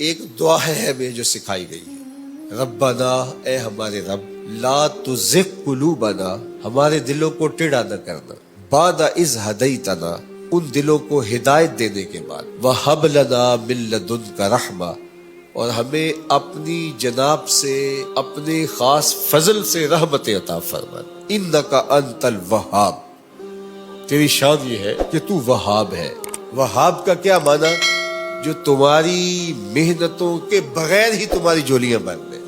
ایک دعا ہے ہمیں جو سکھائی گئی ہے، ربنا، اے ہمارے رب، لا تزغ قلوبنا، ہمارے دلوں کو ٹیڑھا نہ کرنا، بعد اذ ہدیتنا، ان دلوں کو ہدایت دینے کے بعد، وہب لنا من لدنک رحمہ، اور ہمیں اپنی جناب سے، اپنے خاص فضل سے رحمت عطا فرما، انک انت الوہاب، تیری شان یہ ہے کہ تو وہاب ہے۔ وہاب کا کیا معنی؟ جو تمہاری محنتوں کے بغیر ہی تمہاری جولیاں بھر دے،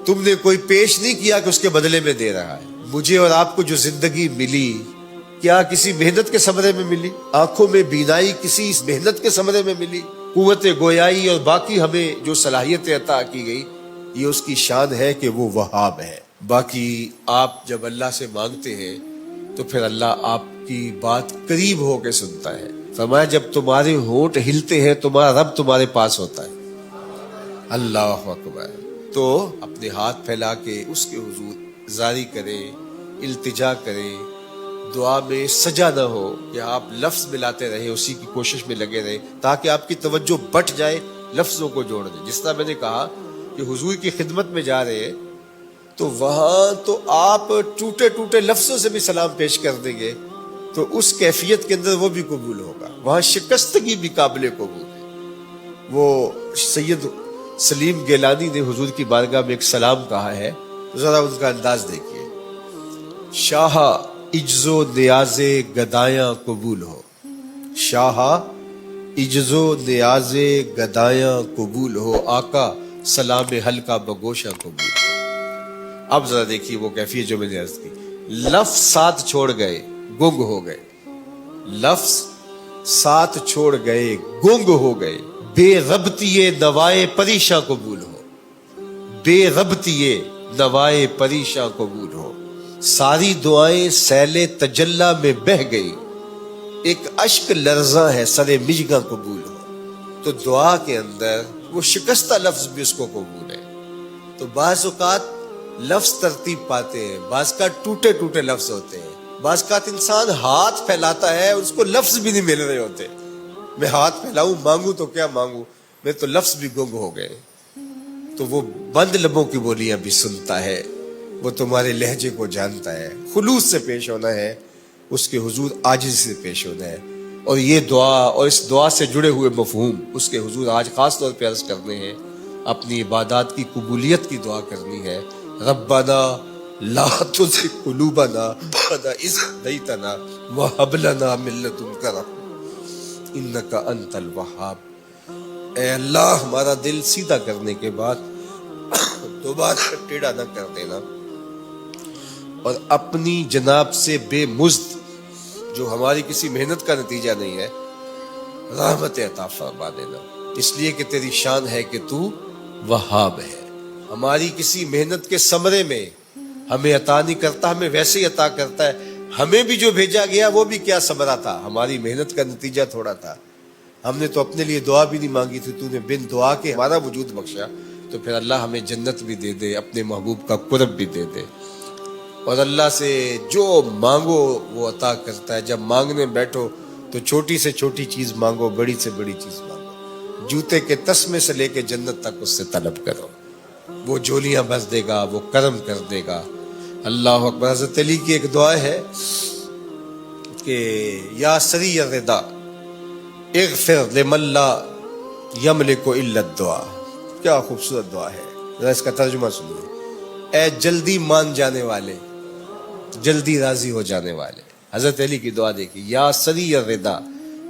تم نے کوئی پیش نہیں کیا کہ اس کے بدلے میں دے رہا ہے۔ مجھے اور آپ کو جو زندگی ملی، کیا کسی محنت کے ثمرے میں ملی؟ آنکھوں میں بینائی کسی محنت کے ثمرے میں ملی؟ قوت گویائی اور باقی ہمیں جو صلاحیتیں عطا کی گئی، یہ اس کی شان ہے کہ وہ وہاب ہے۔ باقی آپ جب اللہ سے مانگتے ہیں تو پھر اللہ آپ کی بات قریب ہو کے سنتا ہے۔ فرمایا جب تمہارے ہونٹ ہلتے ہیں تمہارا رب تمہارے پاس ہوتا ہے۔ اللہ اکبر۔ تو اپنے ہاتھ پھیلا کے اس کے حضور زاری کریں، التجا کریں، دعا میں سجا نہ ہو کہ آپ لفظ ملاتے رہیں، اسی کی کوشش میں لگے رہیں تاکہ آپ کی توجہ بٹ جائے، لفظوں کو جوڑ دیں۔ جس طرح میں نے کہا کہ حضور کی خدمت میں جا رہے ہیں تو وہاں تو آپ ٹوٹے ٹوٹے لفظوں سے بھی سلام پیش کر دیں گے تو اس کیفیت کے اندر وہ بھی قبول ہوگا، وہاں شکستگی بھی قابل قبول ہے۔ وہ سید سلیم گیلانی نے حضور کی بارگاہ میں ایک سلام کہا ہے، ذرا ان کا انداز دیکھیے، شاہ عجز و نیاز گدایاں قبول ہو، شاہ عجز و نیاز گدایاں قبول ہو، آقا سلام حلقہ بگوشہ قبول ہو۔ اب ذرا دیکھیے وہ کیفیت جو میں نے عرض کی، لفظ ساتھ چھوڑ گئے گنگ ہو گئے، لفظ ساتھ چھوڑ گئے گنگ ہو گئے، بے ربطیے نوائے پریشاں قبول ہو، بے ربطیے نوائے پریشاں قبول ہو، ساری دعائیں سیل تجلی میں بہہ گئی، ایک اشک لرزاں ہے سر مژگاں قبول ہو۔ تو دعا کے اندر وہ شکستہ لفظ بھی اس کو قبول ہے۔ تو بعض اوقات لفظ ترتیب پاتے ہیں، بعض کا ٹوٹے ٹوٹے لفظ ہوتے ہیں، بعض کا انسان ہاتھ پھیلاتا ہے اس کو لفظ بھی نہیں مل رہے ہوتے، میں ہاتھ پھیلاؤں مانگوں تو کیا مانگوں، میں تو لفظ بھی گنگ ہو گئے۔ تو وہ بند لبوں کی بولیاں بھی سنتا ہے، وہ تمہارے لہجے کو جانتا ہے، خلوص سے پیش ہونا ہے، اس کے حضور عاجزی سے پیش ہونا ہے۔ اور یہ دعا اور اس دعا سے جڑے ہوئے مفہوم اس کے حضور آج خاص طور پہ عرض کرنے ہیں، اپنی عبادات کی قبولیت کی دعا کرنی ہے۔ ربنا لا تزغ قلوبنا بعد اذ ہدیتنا وہب لنا من لدنک رحمہ انک انت الوہاب۔ اے اللہ ہمارا دل سیدھا کرنے کے بعد دوبارہ ٹیڑھا نہ کر دینا، اور اپنی جناب سے بے مزد جو ہماری کسی محنت کا نتیجہ نہیں ہے رحمت عطا فرما دینا، اس لیے کہ تیری شان ہے کہ تو وہاب ہے۔ ہماری کسی محنت کے ثمرے میں ہمیں عطا نہیں کرتا، ہمیں ویسے ہی عطا کرتا ہے۔ ہمیں بھی جو بھیجا گیا وہ بھی کیا ثمرہ تھا، ہماری محنت کا نتیجہ تھوڑا تھا۔ ہم نے تو اپنے لیے دعا بھی نہیں مانگی تھی، تو نے بن دعا کے ہمارا وجود بخشا، تو پھر اللہ ہمیں جنت بھی دے دے، اپنے محبوب کا قرب بھی دے دے۔ اور اللہ سے جو مانگو وہ عطا کرتا ہے۔ جب مانگنے بیٹھو تو چھوٹی سے چھوٹی چیز مانگو، بڑی سے بڑی چیز مانگو، جوتے کے تسمے سے لے کے جنت تک اس سے طلب کرو، وہ جولیاں بھر دے گا، وہ کرم کر دے گا۔ اللہ اکبر۔ حضرت علی کی ایک دعا ہے کہ یا سری الرضا اغفر لمن لا یملک الا الدعاء۔ کیا خوبصورت دعا ہے، ذرا اس کا ترجمہ سنیے۔ اے جلدی مان جانے والے، جلدی راضی ہو جانے والے۔ حضرت علی کی دعا دیکھیے، یا سری الرضا،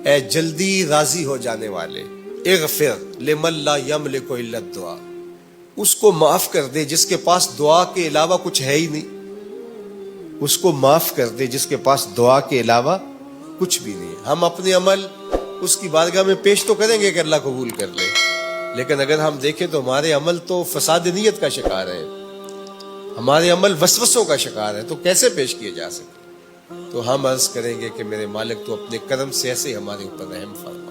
اے جلدی راضی ہو جانے والے، اغفر لمن لا یملک الا الدعاء، اس کو معاف کر دے جس کے پاس دعا کے علاوہ کچھ ہے ہی نہیں، اس کو معاف کر دے جس کے پاس دعا کے علاوہ کچھ بھی نہیں۔ ہم اپنے عمل اس کی بارگاہ میں پیش تو کریں گے کہ اللہ قبول کر لے، لیکن اگر ہم دیکھیں تو ہمارے عمل تو فساد نیت کا شکار ہے، ہمارے عمل وسوسوں کا شکار ہے، تو کیسے پیش کیے جا سکتے؟ تو ہم عرض کریں گے کہ میرے مالک تو اپنے کرم سے ایسے ہمارے اوپر رحم فرما۔